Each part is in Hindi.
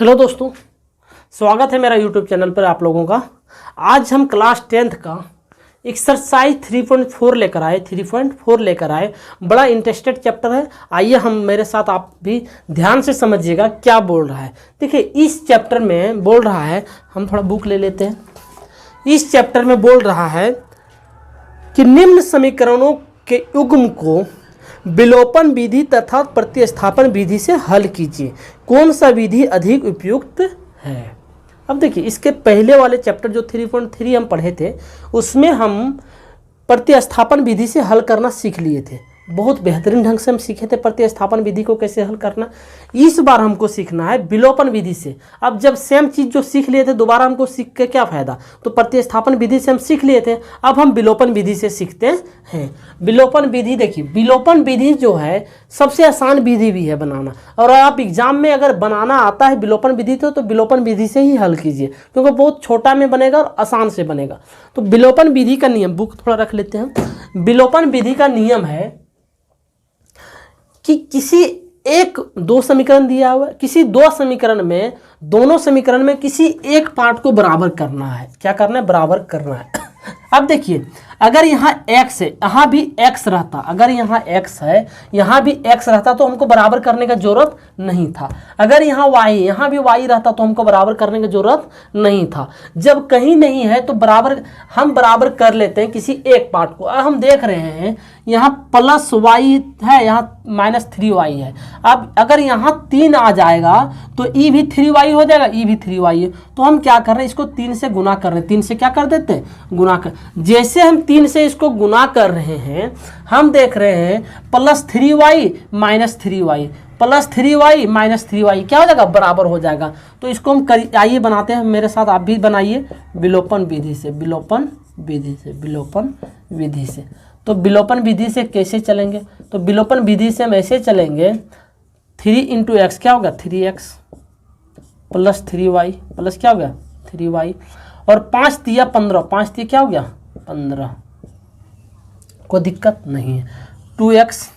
हेलो दोस्तों, स्वागत है मेरा यूट्यूब चैनल पर आप लोगों का। आज हम क्लास 10th का एक्सरसाइज 3.4 लेकर आए। बड़ा इंटरेस्टेड चैप्टर है। आइए हम मेरे साथ आप भी ध्यान से समझिएगा क्या बोल रहा है। देखिए इस चैप्टर में बोल रहा है, हम थोड़ा बुक ले लेते हैं। इस चैप्टर में बोल रहा है कि निम्न समीकरणों के युग्म को विलोपन विधि तथा प्रतिस्थापन विधि से हल कीजिए। कौन सा विधि अधिक उपयुक्त है? अब देखिए इसके पहले वाले चैप्टर जो 3.3 हम पढ़े थे उसमें हम प्रतिस्थापन विधि से हल करना सीख लिए थे। बहुत बेहतरीन ढंग से हम सीखे थे प्रतिस्थापन विधि को कैसे हल करना। इस बार हमको सीखना है विलोपन विधि से। अब जब सेम चीज़ जो सीख लिए थे दोबारा हमको सीख के क्या फ़ायदा। तो प्रतिस्थापन विधि से हम सीख लिए थे, अब हम विलोपन विधि से सीखते हैं। विलोपन विधि देखिए, विलोपन विधि जो है सबसे आसान विधि भी है बनाना। और आप एग्जाम में अगर बनाना आता है विलोपन विधि तो विलोपन विधि से ही हल कीजिए, क्योंकि बहुत छोटा में बनेगा और आसान से बनेगा। तो विलोपन विधि का नियम, बुक थोड़ा रख लेते हैं। विलोपन विधि का नियम है कि किसी एक दो समीकरण दिया हुआ है, किसी दो समीकरण में, दोनों समीकरण में किसी एक पार्ट को बराबर करना है। क्या करना है? बराबर करना है। अब देखिए अगर यहाँ x है, यहाँ भी x रहता, अगर यहाँ x है यहाँ भी x रहता तो हमको बराबर करने का जरूरत नहीं था। अगर यहाँ y है यहाँ भी y रहता तो हमको बराबर करने की जरूरत नहीं था। जब कहीं नहीं है तो बराबर हम बराबर कर लेते हैं किसी एक पार्ट को। अब हम देख रहे हैं यहाँ प्लस y है, यहाँ माइनस 3y है। अब अगर यहाँ 3 आ जाएगा तो e भी 3y हो जाएगा, e भी 3y है। तो हम क्या कर रहे हैं, इसको 3 से गुना कर रहे हैं। 3 से क्या कर देते हैं? गुना कर। जैसे हम 3 से इसको गुना कर रहे हैं हम देख रहे हैं plus 3y minus 3y, plus 3y minus 3y क्या हो जाएगा? बराबर हो जाएगा। तो इसको हम आइए बनाते हैं, मेरे साथ आप भी बनाइए विलोपन विधि से। विलोपन विधि से, विलोपन विधि से। तो विलोपन विधि से कैसे चलेंगे? तो विलोपन विधि से हम ऐसे चलेंगे, 3 इंटू एक्स क्या होगा? 3x प्लस 3y प्लस क्या हो गया? 3y और 5 तिया 15, 5 तिया क्या हो गया? 15। कोई दिक्कत नहीं है। 2x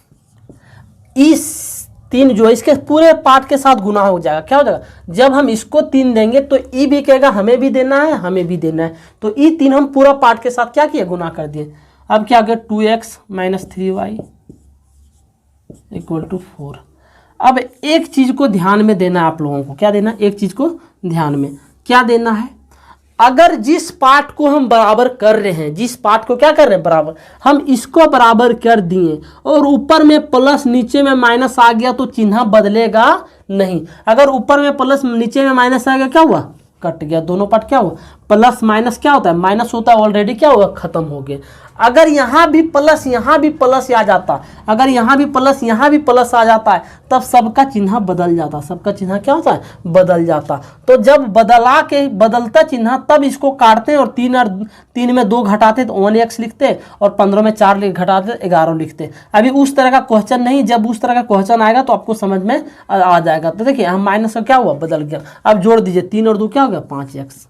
इस 3 जो इसके पूरे पार्ट के साथ गुना हो जाएगा। क्या हो जाएगा? जब हम इसको 3 देंगे तो ई भी कहेगा हमें भी देना है, हमें भी देना है। तो ई 3 हम पूरा पार्ट के साथ क्या किए? गुना कर दिए। अब क्या आ गया? 2x minus 3y equal to 4। अब एक चीज को ध्यान में देना है आप लोगों को। क्या देना? एक चीज को ध्यान में क्या देना है, अगर जिस पार्ट को हम बराबर कर रहे हैं, जिस पार्ट को क्या कर रहे हैं बराबर, हम इसको बराबर कर दिए और ऊपर में प्लस नीचे में माइनस आ गया तो चिन्ह बदलेगा नहीं। अगर ऊपर में प्लस नीचे में माइनस आ गया क्या हुआ? कट गया। दोनों पार्ट क्या हुआ? प्लस माइनस क्या होता है? माइनस होता है, ऑलरेडी क्या हुआ? खत्म हो गया। अगर यहाँ भी प्लस आ जाता, अगर यहाँ भी प्लस आ जाता है तब सबका चिन्ह बदल जाता। सबका चिन्ह क्या होता है? बदल जाता। तो जब बदलता चिन्ह तब इसको काटते हैं और 3 में 2 घटाते तो 1x लिखते और 15 में 4 घटाते 11 लिखते। अभी उस तरह का क्वेश्चन नहीं, जब उस तरह का क्वेश्चन आएगा तो आपको समझ में आ जाएगा। तो देखिए हम माइनस का क्या हुआ? बदल गया। अब जोड़ दीजिए, 3 और 2 क्या हो गया? 5x,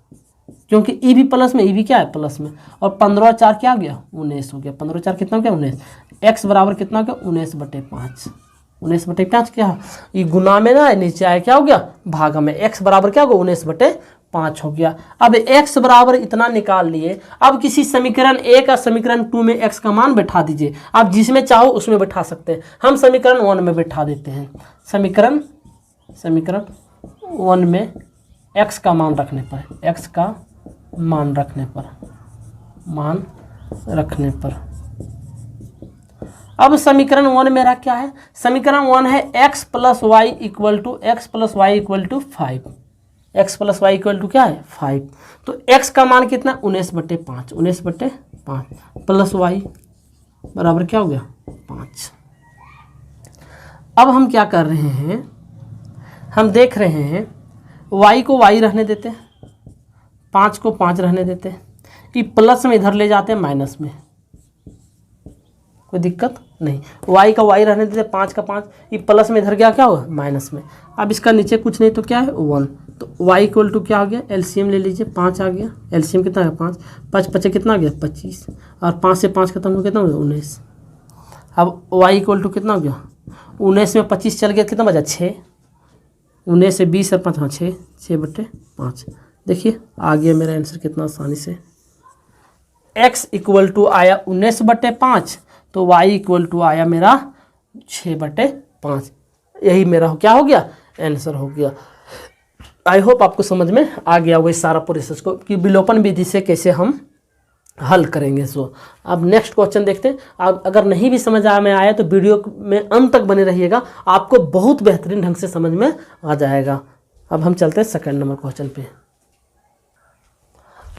क्योंकि ई भी प्लस में, ई भी क्या है? प्लस में। और 15 और 4 क्या हो गया? 19 हो गया। 15 और 4 कितना हो गया? 19। x बराबर कितना हो गया? 19/5। 19/5 क्या? ये गुना में ना नीचे आया क्या हो गया? भागा में। x बराबर क्या होगा? 19/5 हो गया। अब x बराबर इतना निकाल लिए। अब किसी समीकरण 1 और समीकरण 2 में x का मान बैठा दीजिए। आप जिसमें चाहो उसमें बैठा सकते हैं। हम समीकरण 1 में बैठा देते हैं। समीकरण 1 में x का मान रखने पर, x का मान रखने पर अब समीकरण 1 मेरा क्या है? समीकरण 1 है x plus y equal to 5। x plus y equal to क्या है? 5। तो x का मान कितना? 19/5 प्लस y बराबर क्या हो गया? 5। अब हम क्या कर रहे हैं, हम देख रहे हैं y को y रहने देते हैं, 5 को 5 रहने देते हैं। कि प्लस में इधर ले जाते हैं माइनस में, कोई दिक्कत नहीं। y का y रहने देते हैं, 5 का 5, ये प्लस में इधर गया क्या हुआ? माइनस में। अब इसका नीचे कुछ नहीं तो क्या है? 1। तो y इक्वल टू क्या आ गया? एलसीएम ले लीजिए, 5 आ गया। एलसीएम कितना है? 5 5 5 कितना आ गया? 25। और 5 से 5 खत्म हो कितना हो गया? 19। अब y इक्वल टू कितना हो गया? 19 में 25 चल गया, कितना बचा? 6। 19 से 20 और 5, हाँ 6, 6/5। देखिए आ गया मेरा आंसर कितना आसानी से। x इक्वल टू आया 19/5, तो y इक्वल टू आया मेरा 6/5। यही मेरा क्या हो गया, आंसर हो गया। आई होप आपको समझ में आ गया वही सारा प्रोसेस को कि विलोपन विधि से कैसे हम हल करेंगे। सो अब नेक्स्ट क्वेश्चन देखते हैं। अब अगर नहीं भी समझ में आया तो वीडियो में अंत तक बने रहिएगा, आपको बहुत बेहतरीन ढंग से समझ में आ जाएगा। अब हम चलते हैं सेकंड नंबर क्वेश्चन पे।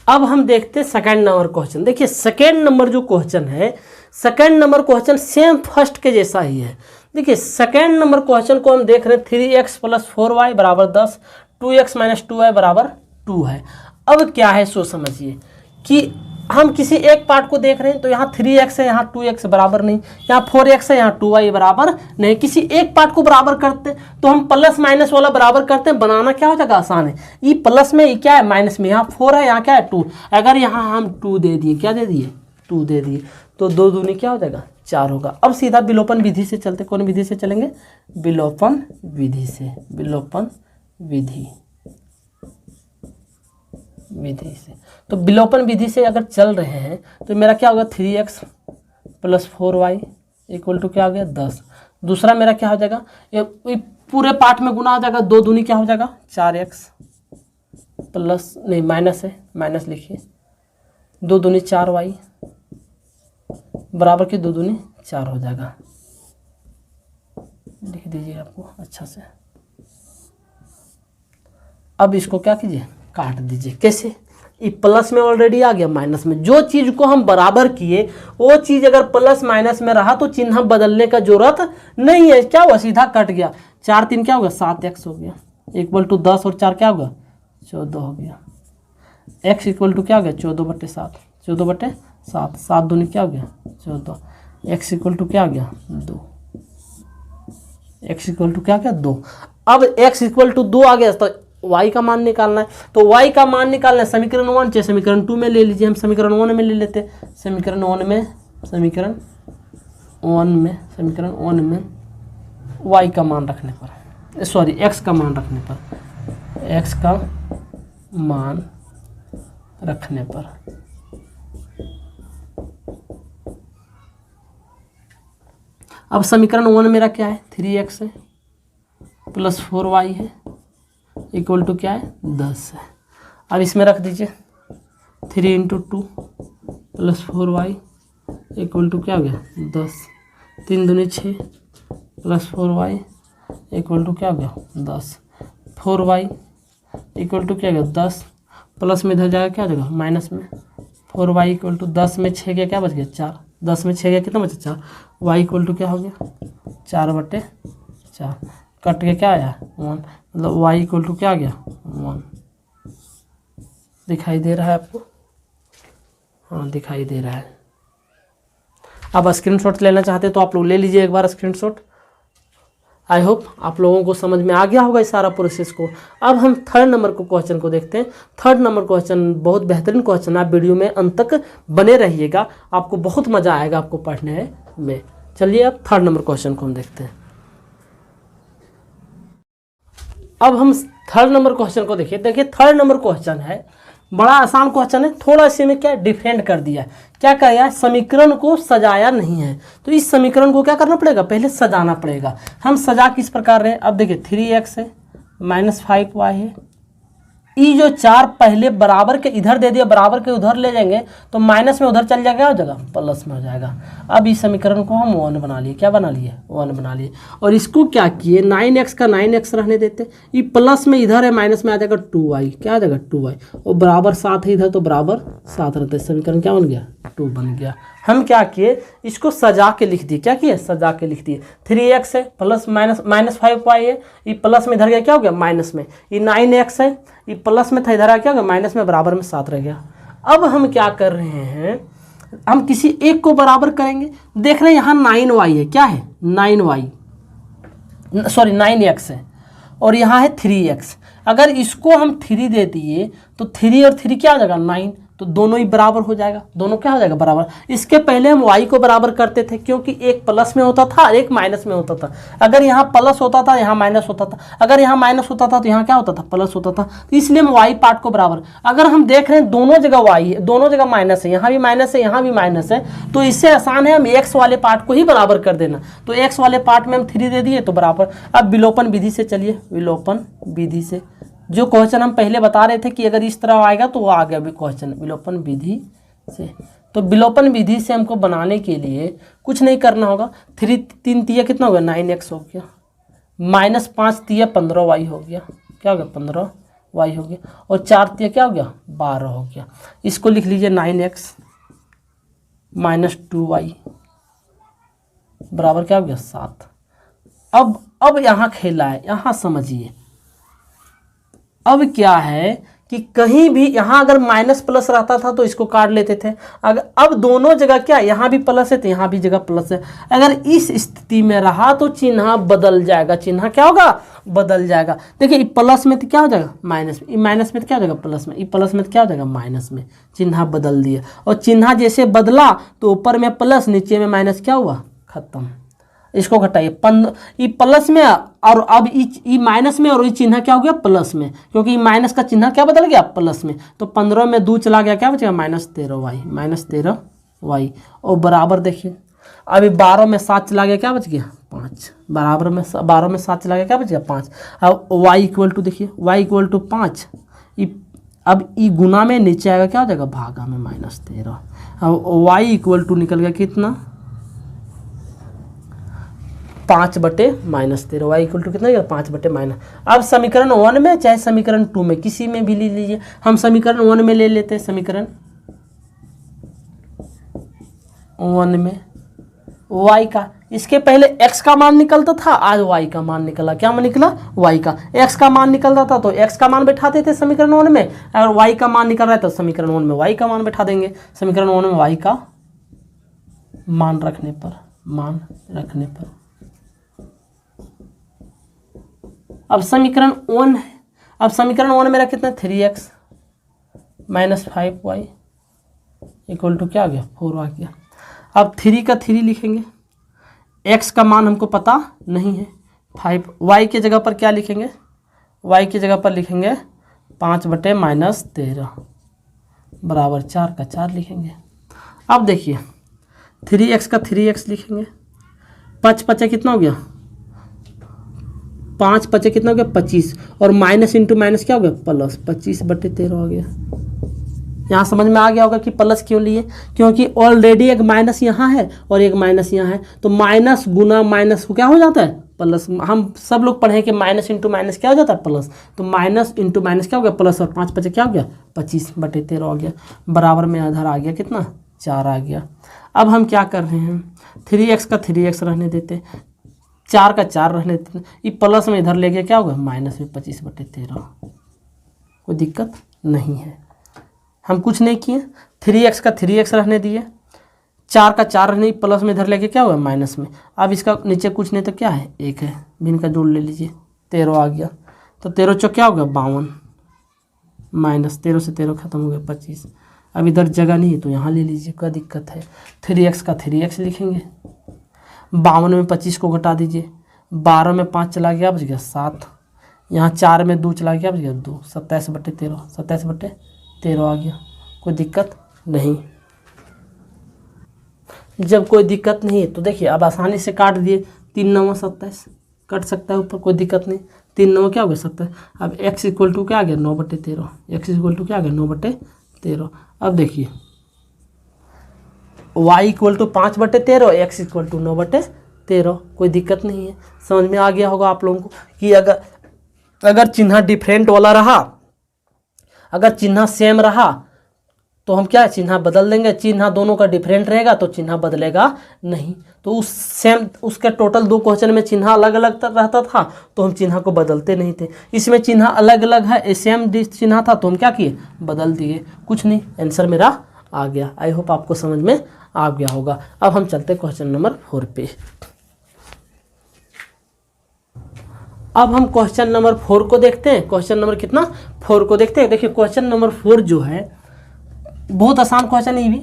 अब हम देखते हैं सेकंड नंबर क्वेश्चन। देखिए सेकंड नंबर जो क्वेश्चन है, second number question same first के जैसा ही है। देखिए सेकंड नंबर क्वेश्चन को हम देख रहे हैं 3x + 4y = 10, 2x - 2y = 2 है। अब क्या है सो समझिए कि हम किसी एक पार्ट को देख रहे हैं, तो यहाँ 3x है, यहाँ 2x बराबर नहीं, यहाँ 4x है, यहाँ 2y बराबर नहीं। किसी एक पार्ट को बराबर करते तो हम प्लस माइनस वाला बराबर करते हैं, बनाना क्या हो जाएगा, आसान है। ये प्लस में, ये क्या है, माइनस में। यहाँ 4 है, यहाँ क्या है 2। अगर यहाँ हम 2 दे दिए, क्या दे दिए, 2 दे दिए, तो 2 दूनी क्या हो जाएगा, 4 होगा। अब सीधा विलोपन विधि से चलते। कौन विधि से चलेंगे, विलोपन विधि से। विलोपन विधि से तो विलोपन विधि से अगर चल रहे हैं तो मेरा क्या होगा, 3x + 4y = क्या हो गया, 10। दूसरा मेरा क्या हो जाएगा, ये पूरे पार्ट में गुना हो जाएगा, 2 दूनी क्या हो जाएगा, 4x प्लस नहीं माइनस है, माइनस लिखिए, 2 दूनी 4y बराबर की 2 दूनी 4 हो जाएगा। लिख दीजिए आपको अच्छा से। अब इसको क्या कीजिए, काट दीजिए। कैसे, ये प्लस में ऑलरेडी आ गया, माइनस में। जो चीज को हम बराबर किए वो चीज अगर प्लस माइनस में रहा तो चिन्ह बदलने का जरूरत नहीं है। क्या हुआ, सीधा कट गया। 4 3 क्या होगा, 7x हो गया, = 10 और 4 क्या होगा, 14 हो गया। x = क्या हो गया, 14/7, 14/7, 7 दूनी क्या हो गया, 14। x = क्या हो गया, 2। x = क्या क्या, 2। अब x = 2 आ गया तो y का मान निकालना है। तो y का मान निकालना है, समीकरण 1 चाहे समीकरण 2 में ले लीजिए। हम समीकरण 1 में ले लेते हैं। समीकरण 1 में y का मान रखने पर, सॉरी x का मान रखने पर, x का मान रखने पर अब समीकरण 1 मेरा क्या है, 3x है + 4y है = क्या है, 10 है। अब इसमें रख दीजिए 3 × 2 + 4y = क्या हो गया, 10। 3 दूनी 6 + 4y = क्या हो गया, 10। 4y = क्या हो गया, 10। प्लस में इधर जाएगा क्या हो जाएगा, माइनस में। 4y = 10 में 6 गया, क्या बच गया, 4। 10 में 6 गया, कितना बचा, 4। y = क्या हो गया, 4/4। कट के क्या आया, 1। मतलब y = क्या आ गया, 1। दिखाई दे रहा है आपको, हाँ दिखाई दे रहा है। अब स्क्रीनशॉट लेना चाहते हैं तो आप लोग ले लीजिए एक बार स्क्रीनशॉट। आई होप आप लोगों को समझ में आ गया होगा इस सारा प्रोसेस को। अब हम थर्ड नंबर को क्वेश्चन को देखते हैं। थर्ड नंबर क्वेश्चन बहुत बेहतरीन क्वेश्चन है, आप वीडियो में अंत तक बने रहिएगा, आपको बहुत मज़ा आएगा आपको पढ़ने में। चलिए अब थर्ड नंबर क्वेश्चन को हम देखते हैं। अब हम थर्ड नंबर क्वेश्चन को देखिए थर्ड नंबर क्वेश्चन है, बड़ा आसान क्वेश्चन है। थोड़ा से में क्या डिफेंड कर दिया है, क्या किया, समीकरण को सजाया नहीं है। तो इस समीकरण को क्या करना पड़ेगा, पहले सजाना पड़ेगा। हम सजा किस प्रकार रहे, अब देखिए 3x है -5y है। ये जो 4 पहले बराबर के इधर दे दिया, बराबर के उधर ले जाएंगे तो माइनस में उधर चल जाएगा, हो जाएगा प्लस में हो जाएगा। अब इस समीकरण को हम 1 बना लिए, क्या बना लिए, 1 बना लिए। और इसको क्या किए, 9x का 9x रहने देते, ये प्लस में इधर है, माइनस में आ जाएगा 2y, क्या आ जाएगा 2y, और बराबर 7 है इधर तो बराबर 7 रहते। समीकरण क्या बन गया, 2 बन गया। हम क्या किए, इसको सजा के लिख दिए। क्या किए, सजा के लिख दिए। 3x है प्लस -5y है, ये प्लस में इधर गया, क्या हो गया, माइनस में। ये 9x है, ये प्लस में था, इधर आ क्या हो गया, माइनस में, बराबर में 7 रह गया। अब हम क्या कर रहे हैं, हम किसी एक को बराबर करेंगे। देख रहे हैं यहाँ 9y है, क्या है 9y, सॉरी 9x है, और यहाँ है 3x। अगर इसको हम 3 दे दिए तो 3 और 3 क्या आ जाएगा, 9। तो दोनों ही बराबर हो जाएगा, दोनों क्या हो जाएगा बराबर। इसके पहले हम y को बराबर करते थे क्योंकि एक प्लस में होता था एक माइनस में होता था। अगर यहाँ प्लस होता था यहाँ माइनस होता था, अगर यहाँ माइनस होता था तो यहाँ क्या होता था प्लस होता था। तो इसलिए हम y पार्ट को बराबर, अगर हम देख रहे हैं दोनों जगह y है, दोनों जगह माइनस है, यहाँ भी माइनस है यहाँ भी माइनस है, तो इससे आसान है हम x वाले पार्ट को ही बराबर कर देना। तो x वाले पार्ट में हम 3 दे दिए तो बराबर। अब विलोपन विधि से चलिए, विलोपन विधि से जो क्वेश्चन हम पहले बता रहे थे कि अगर इस तरह आएगा तो वो आ गया क्वेश्चन विलोपन विधि से। तो विलोपन विधि से हमको बनाने के लिए कुछ नहीं करना होगा। 3 तिया कितना हो गया 9x हो गया, -5 तिया 15y हो गया, क्या हो गया 15y हो गया, और 4 तिया क्या हो गया 12 हो गया। इसको लिख लीजिए 9x - 2y बराबर क्या हो गया 7। अब यहाँ खेला है, यहाँ समझिए। अब क्या है कि कहीं भी यहाँ अगर माइनस प्लस रहता था तो इसको काट लेते थे। अगर अब दोनों जगह क्या, यहाँ भी प्लस है तो यहाँ भी जगह प्लस है। अगर इस स्थिति में रहा तो चिन्ह बदल जाएगा, चिन्ह क्या होगा बदल जाएगा। देखिए प्लस में तो क्या हो जाएगा माइनस में, माइनस में तो क्या हो जाएगा प्लस में, प्लस में तो क्या हो जाएगा माइनस में। चिन्ह बदल दिया, और चिन्ह जैसे बदला तो ऊपर में प्लस नीचे में माइनस, क्या हुआ खत्म। इसको घटाइए, ये प्लस में और अब ई माइनस में, और ये चिन्ह क्या हो गया प्लस में, क्योंकि माइनस का चिन्ह क्या बदल गया प्लस में। तो 15 में 2 चला गया, क्या बचेगा -13y और बराबर। देखिए अभी 12 में 7 चला गया, क्या बच गया 5, बराबर में 12 में 7 चला गया, क्या बच गया 5। अब y इक्वल टू देखिए y इक्वल टू 5, अब ई गुना में नीचे आएगा, क्या हो जाएगा भागा में -13। अब y इक्वल टू निकल गया कितना 5/-13, y इक्वल टू कितना 5/-। अब समीकरण 1 में चाहे समीकरण 2 में किसी में भी ले लीजिए। हम समीकरण 1 में ले लेते हैं, समीकरण 1 में y का, इसके पहले x का मान निकलता था, आज y का मान निकला। क्या मान निकला y का, x का मान निकलता था तो x का मान बैठाते थे समीकरण 1 में, अगर y का मान निकल रहा है तो समीकरण 1 में y का मान बैठा देंगे। समीकरण 1 में y का मान रखने पर अब समीकरण 1 है। अब समीकरण 1 मेरा कितना 3x - 5y इक्वल टू क्या आ गया 4 आ गया। अब 3 का 3 लिखेंगे, x का मान हमको पता नहीं है 5, y के जगह पर क्या लिखेंगे, y की जगह पर लिखेंगे 5/-13 बराबर 4 का 4 लिखेंगे। अब देखिए 3x का 3x लिखेंगे, 5 5 कितना हो गया 5 5 कितना हो गया 25, और माइनस इंटू माइनस क्या हो गया प्लस, 25/13 हो गया। यहाँ समझ में आ गया होगा कि प्लस क्यों लिए, क्योंकि ऑलरेडी एक माइनस यहाँ है और एक माइनस यहाँ है, तो माइनस गुना माइनस क्या हो जाता है प्लस। हम सब लोग पढ़े कि माइनस इंटू माइनस क्या हो जाता है प्लस, तो माइनस इंटू माइनस क्या हो गया प्लस, और 5 5 क्या हो गया 25/13 हो गया, बराबर में आधार आ गया कितना 4 आ गया। अब हम क्या कर रहे हैं 3x का 3x रहने देते, 4 का 4 रहने देते, ये प्लस में इधर ले गया क्या होगा माइनस में 25/13, कोई दिक्कत नहीं है। हम कुछ नहीं किए, 3x का 3x रहने दिए, 4 का 4 रहने, प्लस में इधर लेके क्या होगा माइनस में। अब इसका नीचे कुछ नहीं तो क्या है 1 है, भिन्न का जोड़ ले लीजिए 13 आ गया। तो 13 चौक क्या होगा 52, -13 से 13 खत्म हो गया 25। अब इधर जगह नहीं है तो यहाँ ले लीजिए, क्या दिक्कत है। 3x का 3x लिखेंगे, 52 में 25 को घटा दीजिए, 12 में 5 चला गया बच गया 7, यहाँ 4 में 2 चला गया बच गया 2, 27/13 27/13 आ गया, कोई दिक्कत नहीं। जब कोई दिक्कत नहीं है तो देखिए अब आसानी से काट दिए, 3 9 27 कट सकता है ऊपर, कोई दिक्कत नहीं। 3 9 क्या हो गया 27। अब x इक्वल टू क्या आ गया 9/13, x इक्वल टू क्या आ गया 9/13। अब देखिए y equal to 5/13, x equal to 9/13, कोई दिक्कत नहीं है। समझ में आ गया होगा आप लोगों को कि अगर चिन्ह डिफरेंट वाला रहा, अगर चिन्ह सेम रहा तो हम क्या चिन्ह बदल देंगे, चिन्ह दोनों का डिफरेंट रहेगा तो चिन्ह बदलेगा नहीं। तो उस सेम उसके टोटल 2 क्वेश्चन में चिन्ह अलग अलग रहता था तो हम चिन्ह को बदलते नहीं थे। इसमें चिन्ह अलग अलग है, सेम चिन्ह था तो हम क्या किए बदल दिए, कुछ नहीं, आंसर मेरा आ गया। आई होप आपको समझ में आ गया होगा। अब हम चलते क्वेश्चन नंबर 4 पे। अब हम क्वेश्चन नंबर 4 को देखते हैं। क्वेश्चन नंबर कितना 4 को देखते हैं। देखिए क्वेश्चन नंबर 4 जो है बहुत आसान क्वेश्चन है भी।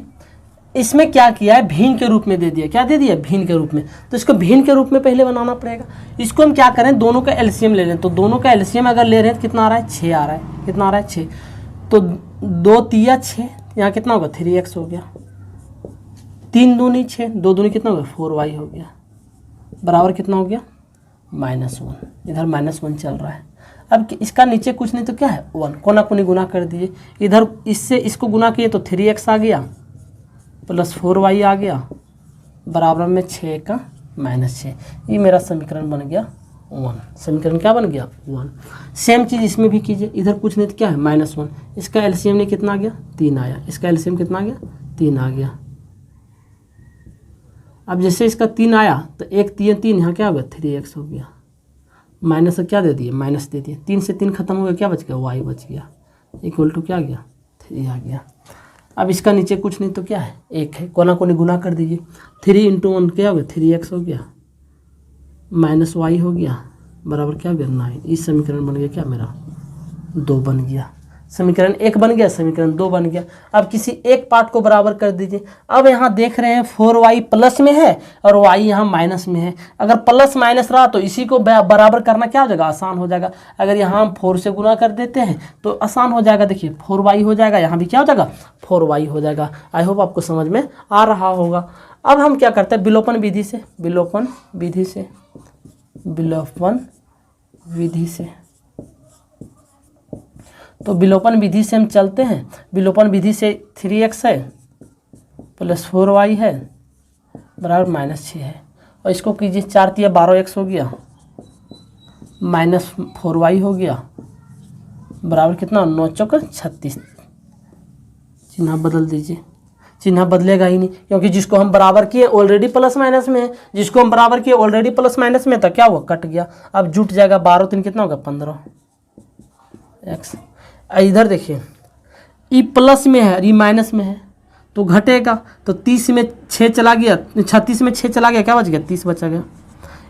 इसमें क्या किया है, भिन्न के रूप में दे दिया। क्या दे दिया, भिन्न के रूप में। तो इसको भिन्न के रूप में पहले बनाना पड़ेगा। इसको हम क्या करें, दोनों का एलसीएम ले लें। तो दोनों का एलसीएम अगर ले रहे हैं तो कितना आ रहा है, 6 आ रहा है। कितना आ रहा है, 6। तो 2 तिया 6, यहाँ कितना होगा, 3x हो गया। 3 दूनी 6, 2 दूनी कितना होगा, 4y हो गया, बराबर कितना हो गया, -1। इधर -1 चल रहा है। अब इसका नीचे कुछ नहीं तो क्या है, 1। कोना कोनी गुना कर दीजिए। इधर इससे इसको गुना किए तो 3x आ गया प्लस 4y आ गया, बराबर में 6 का -6। ये मेरा समीकरण बन गया 1। समीकरण क्या बन गया, 1। सेम चीज़ इसमें भी कीजिए। इधर कुछ नहीं तो क्या है, -1। इसका एलसीएम ने कितना आ गया, 3 आया। इसका एलसीएम कितना आ गया, 3 आ गया। अब जैसे इसका 3 आया तो 1 3 3, यहाँ क्या हो गया, 3x हो गया। माइनस क्या दे दिए, माइनस दे दिए। 3 से 3 खत्म हो गया, क्या बच गया, y बच गया, इक्वल टू क्या आ गया, 3 आ गया। अब इसका नीचे कुछ नहीं तो क्या है, 1 है। कोना कोनी गुना कर दीजिए। 3 × 1 क्या हो गया, 3x हो गया, -y हो गया, बराबर क्या हो गया, 9। इस समीकरण बन गया क्या मेरा, 2 बन गया। समीकरण 1 बन गया, समीकरण 2 बन गया। अब किसी एक पार्ट को बराबर कर दीजिए। अब यहाँ देख रहे हैं 4y प्लस में है और y यहाँ माइनस में है। अगर प्लस माइनस रहा तो इसी को बराबर करना क्या हो जाएगा, आसान हो जाएगा। अगर यहाँ हम 4 से गुना कर देते हैं तो आसान हो जाएगा। देखिए 4y हो जाएगा, यहाँ भी क्या हो जाएगा, 4y हो जाएगा। आई होप आपको समझ में आ रहा होगा। अब हम क्या करते हैं, विलोपन विधि से, विलोपन विधि से, विलोपन विधि से। तो विलोपन विधि से हम चलते हैं। विलोपन विधि से 3x है प्लस 4y है, बराबर -6 है। और इसको कीजिए, 4 तिया 12x हो गया, -4y हो गया, बराबर कितना, 9 चौक 36। चिन्ह बदल दीजिए। चिन्ह बदलेगा ही नहीं, क्योंकि जिसको हम बराबर किए ऑलरेडी प्लस माइनस में है। जिसको हम बराबर किए ऑलरेडी प्लस माइनस में था, क्या हुआ, कट गया। अब जुट जाएगा, 12 3 कितना होगा, 15x। इधर देखिए, ई प्लस में है और ई माइनस में है तो घटेगा। तो 30 में 6 चला गया, 36 में 6 चला गया, क्या बच गया, 30 बचा गया।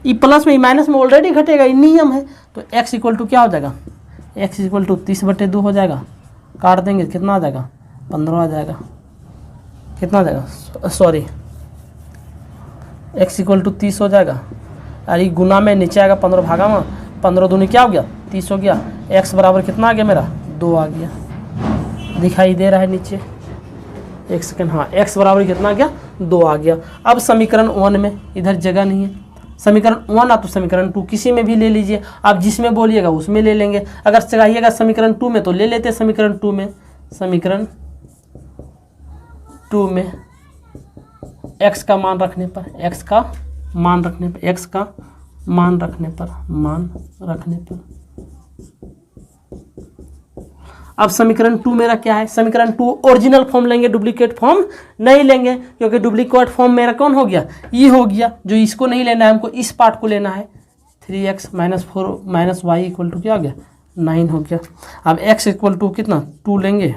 ई प्लस में ई माइनस में ऑलरेडी घटेगा, ये नियम है। तो x इक्वल टू क्या हो जाएगा, x इक्वल टू 30/2 हो जाएगा। काट देंगे, कितना आ जाएगा, 15 आ जाएगा। कितना आ जाएगा, सॉरी, x इक्वल टू 30 हो जाएगा। अरे गुना में नीचे आएगा 15 भागा में, 15 दूनी क्या हो गया, 30 हो गया। x बराबर कितना आ गया मेरा, 2 आ गया। दिखाई दे रहा है नीचे, एक सेकंड, हाँ, x बराबर कितना आ गया, 2 आ गया। अब समीकरण 1 में इधर जगह नहीं है। समीकरण 1 आ तो समीकरण 2 किसी में भी ले लीजिए। आप जिसमें बोलिएगा उसमें ले लेंगे। अगर चाहिएगा समीकरण 2 में तो ले लेते हैं समीकरण 2 में। समीकरण 2 में x का मान रखने पर, x का मान रखने पर, x का मान रखने पर, मान रखने पर। अब समीकरण 2 मेरा क्या है, समीकरण 2 ओरिजिनल फॉर्म लेंगे, डुप्लीकेट फॉर्म नहीं लेंगे, क्योंकि डुप्लीकेट फॉर्म मेरा कौन हो गया, ये हो गया। जो इसको नहीं लेना है, हमको इस पार्ट को लेना है। 3x - 4 - y इक्वल टू क्या हो गया, 9 हो गया। अब x इक्वल टू कितना, 2 लेंगे,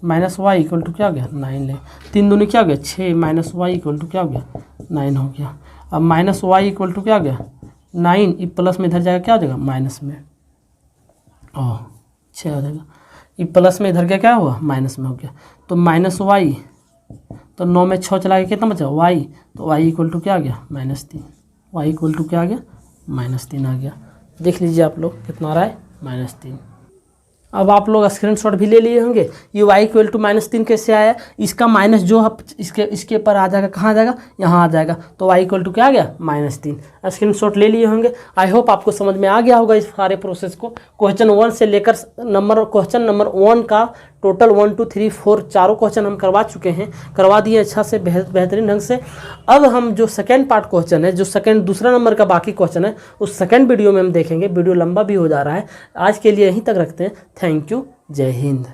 -y इक्वल टू क्या हो गया, 9 लेंगे। 3 दूनी क्या हो गया, 6 - y इक्वल टू क्या हो गया, 9 हो गया। अब -y इक्वल टू क्या हो गया, 9। ई प्लस में इधर जाएगा, क्या हो जाएगा, माइनस में, 6 हो जाएगा। ई प्लस में इधर क्या हुआ, माइनस में हो गया। तो -y, तो 9 में 6 चला गया, कितना बचा, y। तो y इक्वल टू क्या आ गया, -3। y इक्वल टू क्या आ गया, -3 आ गया। देख लीजिए आप लोग कितना आ रहा है, -3। अब आप लोग स्क्रीनशॉट भी ले लिए होंगे। ये y इक्वल टू -3 कैसे आया, इसका माइनस जो इसके ऊपर आ जाएगा, कहाँ आ जाएगा, यहाँ आ जाएगा। तो y इक्वल टू क्या आ गया, -3। स्क्रीनशॉट ले लिए होंगे। आई होप आपको समझ में आ गया होगा इस सारे प्रोसेस को। क्वेश्चन 1 से लेकर क्वेश्चन नंबर 1 का टोटल 1 2 3 4 चारों क्वेश्चन हम करवा चुके हैं, करवा दिए अच्छा से, बेहतरीन ढंग से। अब हम जो सेकेंड पार्ट क्वेश्चन है, जो दूसरा नंबर का बाकी क्वेश्चन है, उस सेकेंड वीडियो में हम देखेंगे। वीडियो लंबा भी हो जा रहा है, आज के लिए यहीं तक रखते हैं। थैंक यू, जय हिंद।